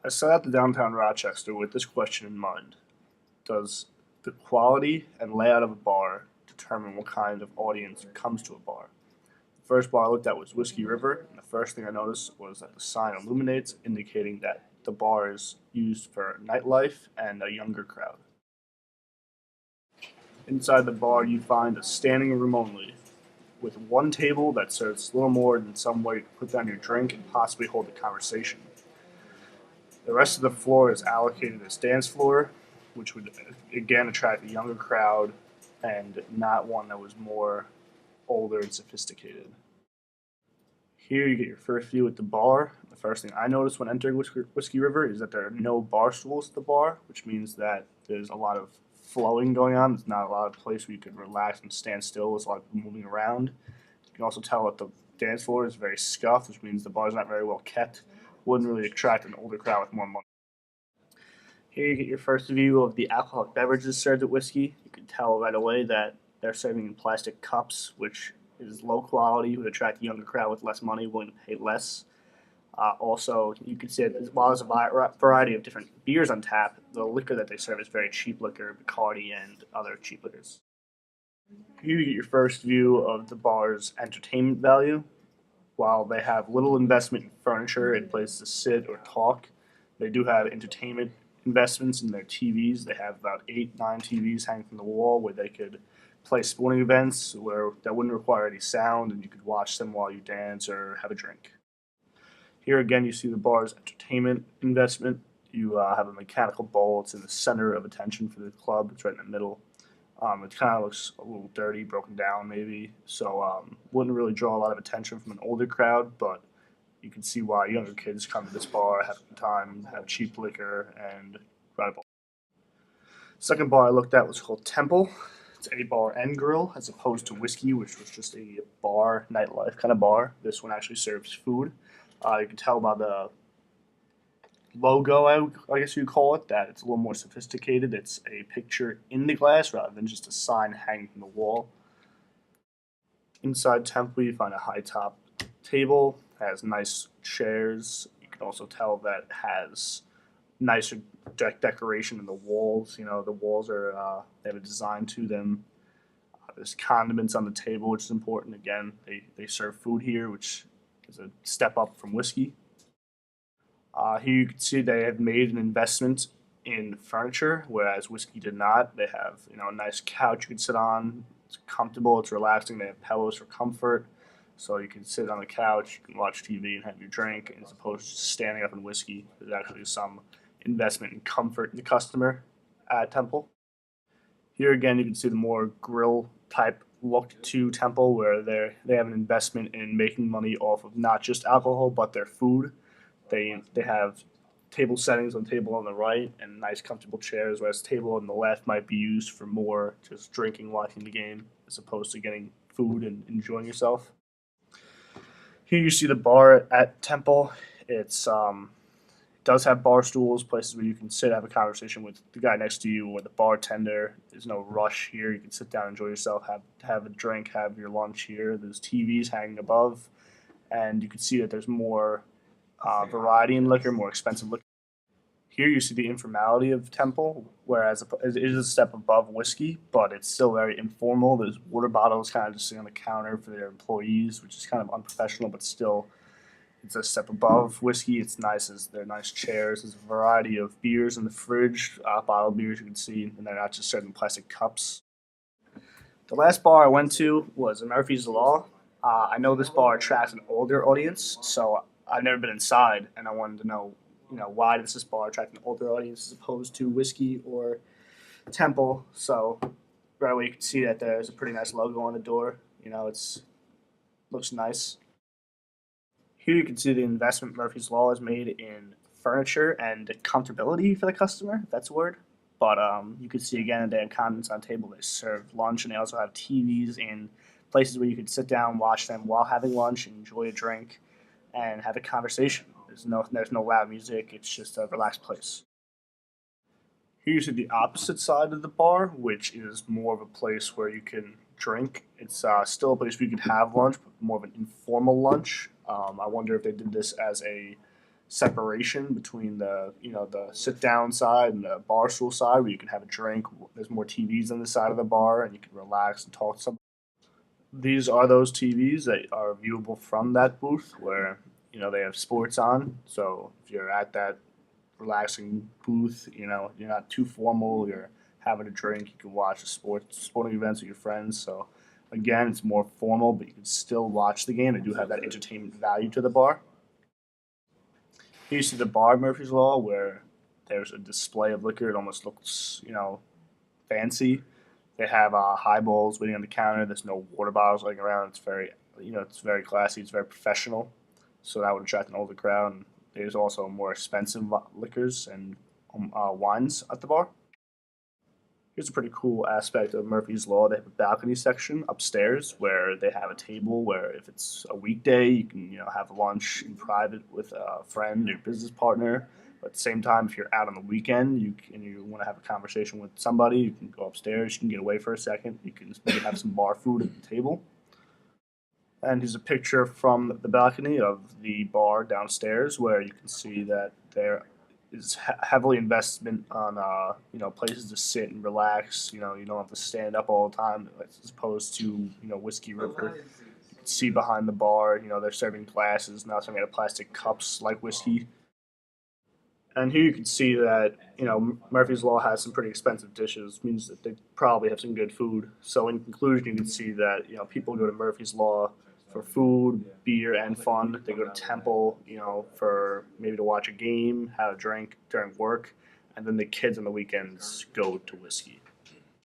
I set out to downtown Rochester with this question in mind. Does the quality and layout of a bar determine what kind of audience comes to a bar? The first bar I looked at was Whiskey River, and the first thing I noticed was that the sign illuminates, indicating that the bar is used for nightlife and a younger crowd. Inside the bar, you find a standing room only, with one table that serves little more than some way to put down your drink and possibly hold a conversation. The rest of the floor is allocated as dance floor, which would again attract a younger crowd and not one that was more older and sophisticated. Here you get your first view at the bar. The first thing I noticed when entering Whiskey River is that there are no bar stools at the bar, which means that there's a lot of flowing going on. There's not a lot of place where you could relax and stand still. There's a lot of people moving around. You can also tell that the dance floor is very scuffed, which means the bar's not very well kept. Wouldn't really attract an older crowd with more money. Here you get your first view of the alcoholic beverages served at Whiskey. You can tell right away that they're serving in plastic cups, which is low quality, would attract a younger crowd with less money, willing to pay less. Also, you can see that while there's a variety of different beers on tap, the liquor that they serve is very cheap liquor, Bacardi and other cheap liquors. Here you get your first view of the bar's entertainment value. While they have little investment in furniture and places to sit or talk, they do have entertainment investments in their TVs. They have about 8, 9 TVs hanging from the wall where they could play sporting events where that wouldn't require any sound and you could watch them while you dance or have a drink. Here again, you see the bar's entertainment investment. You have a mechanical bowl. It's in the center of attention for the club. It's right in the middle. It kind of looks a little dirty, broken down maybe, so wouldn't really draw a lot of attention from an older crowd, but you can see why younger kids come to this bar, have a good time, have cheap liquor, and ride a ball. Second bar I looked at was called Temple. It's a bar and grill, as opposed to Whiskey, which was just a bar, nightlife kind of bar. This one actually serves food. You can tell by the logo, I guess you'd call it, that it's a little more sophisticated. It's a picture in the glass rather than just a sign hanging from the wall. Inside Temple, you find a high top table, has nice chairs. You can also tell that it has nicer decoration in the walls. You know, the walls are they have a design to them. There's condiments on the table, which is important. Again, they serve food here, which is a step up from Whiskey. Here you can see they have made an investment in furniture, whereas Whiskey did not. They have a nice couch you can sit on. It's comfortable. It's relaxing. They have pillows for comfort, so you can sit on the couch, you can watch TV and have your drink, as opposed to just standing up in Whiskey. There's actually some investment in comfort in the customer at Temple. Here again, you can see the more grill type look to Temple, where they have an investment in making money off of not just alcohol but their food. They have table settings on the table on the right and nice comfortable chairs, whereas the table on the left might be used for more just drinking, watching the game, as opposed to getting food and enjoying yourself. Here you see the bar at Temple. It's does have bar stools, places where you can sit, have a conversation with the guy next to you or the bartender. There's no rush here. You can sit down, enjoy yourself, have a drink, have your lunch here. There's TVs hanging above, and you can see that there's more variety in liquor, more expensive liquor. Here you see the informality of Temple, whereas it is a step above Whiskey, but it's still very informal. There's water bottles kind of just sitting on the counter for their employees, which is kind of unprofessional, but still it's a step above Whiskey. It's nice as they're nice chairs. There's a variety of beers in the fridge, bottled beers you can see, and they're not just served in plastic cups. The last bar I went to was Murphy's Law. I know this bar attracts an older audience, so I've never been inside, and I wanted to know, why does this bar attract an older audience as opposed to Whiskey or Temple? So right away you can see that there's a pretty nice logo on the door. It's looks nice. Here you can see the investment Murphy's Law has made in furniture and comfortability for the customer, if that's a word. But you can see again that they have condiments on the table. They serve lunch, and they also have TVs in places where you can sit down, watch them while having lunch, enjoy a drink, and have a conversation. There's no loud music. It's just a relaxed place. Here you see the opposite side of the bar, which is more of a place where you can drink. It's still a place where you can have lunch, but more of an informal lunch. I wonder if they did this as a separation between the sit down side and the bar stool side where you can have a drink. There's more TVs on the side of the bar and you can relax and talk to somebody. These are those TVs that are viewable from that booth where they have sports on. So if you're at that relaxing booth, you're not too formal. You're having a drink. You can watch sporting events with your friends. So again, it's more formal, but you can still watch the game. They do have that entertainment value to the bar. Here you see the bar at Murphy's Law where there's a display of liquor. It almost looks fancy. They have highballs waiting on the counter. There's no water bottles laying around. It's very classy. It's very professional. So that would attract an older crowd. And there's also more expensive liquors and wines at the bar. Here's a pretty cool aspect of Murphy's Law. They have a balcony section upstairs where they have a table where if it's a weekday, you can have lunch in private with a friend or business partner. But at the same time, if you're out on the weekend and you want to have a conversation with somebody, you can go upstairs. You can get away for a second. You can maybe have some bar food at the table. And here's a picture from the balcony of the bar downstairs where you can see that there is heavily investment on places to sit and relax. You don't have to stand up all the time as opposed to Whiskey River. You can see behind the bar, they're serving glasses, not serving out of plastic cups like whiskey. And here you can see that Murphy's Law has some pretty expensive dishes, means that they probably have some good food. So in conclusion, you can see that people go to Murphy's Law for food, beer, and fun. They go to Temple, for maybe to watch a game, have a drink during work, and then the kids on the weekends go to whiskey.